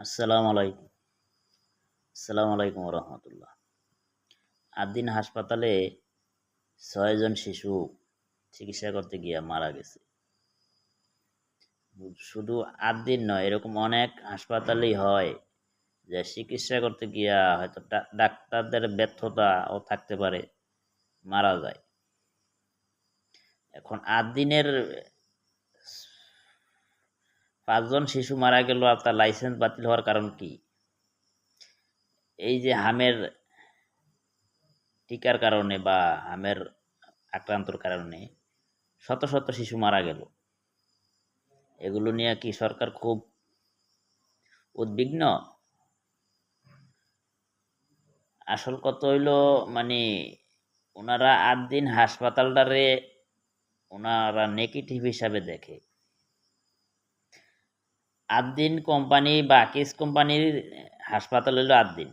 আসসালামু আলাইকুম। আসসালামু আলাইকুম রহমতুল্লাহ। আদ্দিন হাসপাতালে ৬ জন শিশু চিকিৎসা করতে গিয়ে মারা গেছে। শুধু আদ্দিন নয়, এরকম অনেক হাসপাতালেই হয় যে চিকিৎসা করতে গিয়া হয়তো ডাক্তারদের ব্যর্থতাও থাকতে পারে, মারা যায়। এখন আদ্দিনের ৫ জন শিশু মারা গেল, আর তার লাইসেন্স বাতিল হওয়ার কারণ কি? এই যে হামের টিকার কারণে বা হামের আক্রান্তর কারণে শত শত শিশু মারা গেল। এগুলো নিয়ে কি সরকার খুব উদ্বিগ্ন? আসল কথা হইল, মানে ওনারা আদ্দিন হাসপাতালটারে ওনারা নেগেটিভ হিসাবে দেখে। আদ্দিন কোম্পানি বা আকিস কোম্পানির হাসপাতাল হইল আদ্দিন।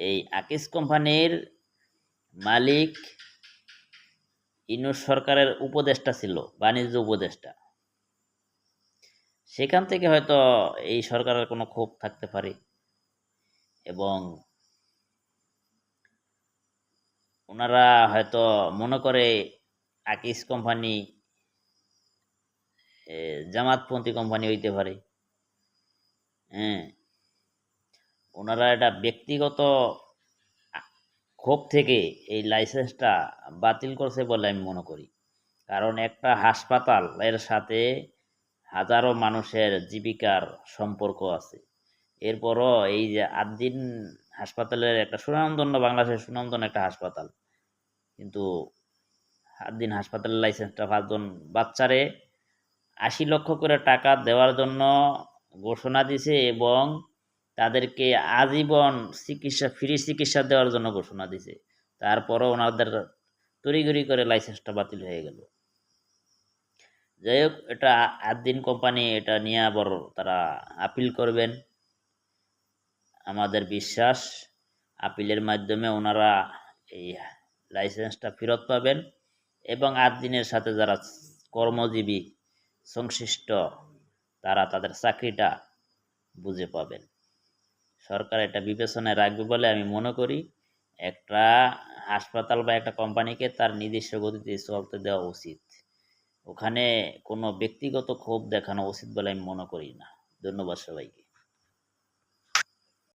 এই আকিস কোম্পানির মালিক ইউনূস সরকারের উপদেষ্টা ছিল, বাণিজ্য উপদেষ্টা। সেখান থেকে হয়তো এই সরকারের কোনো ক্ষোভ থাকতে পারে, এবং ওনারা হয়তো মনে করে আকিস কোম্পানি জামাতপন্থী কোম্পানি হইতে পারে। হ্যাঁ, ওনারা এটা ব্যক্তিগত ক্ষোভ থেকে এই লাইসেন্সটা বাতিল করছে বলে আমি মনে করি। কারণ একটা হাসপাতাল এর সাথে হাজারো মানুষের জীবিকার সম্পর্ক আছে। এরপরও এই যে আদ্দিন হাসপাতালের একটা সুনামধন্য, বাংলাদেশের সুনামধন্য একটা হাসপাতাল, কিন্তু আদ্দিন হাসপাতালের লাইসেন্সটা ৫ জন বাচ্চারে ৮০ লক্ষ করে টাকা দেওয়ার জন্য ঘোষণা দিছে, এবং তাদেরকে আজীবন ফ্রি চিকিৎসা দেওয়ার জন্য ঘোষণা দিছে। তারপরও ওনাদের তড়িঘড়ি করে লাইসেন্সটা বাতিল হয়ে গেল। যাই হোক, এটা আদ্দিন কোম্পানি এটা নিয়ে আবার তারা আপিল করবেন। আমাদের বিশ্বাস আপিলের মাধ্যমে ওনারা এই লাইসেন্সটা ফেরত পাবেন, এবং আদ্দিনের সাথে যারা কর্মজীবী সংশ্লিষ্ট তারা তাদের চাকরিটা বুঝে পাবেন। সরকার এটা বিবেচনায় রাখবে বলে আমি মনে করি। একটা হাসপাতাল বা একটা কোম্পানিকে তার নিজস্ব গতিতে চলতে দেওয়া উচিত। ওখানে কোনো ব্যক্তিগত ক্ষোভ দেখানো উচিত বলে আমি মনে করি না। ধন্যবাদ সবাইকে।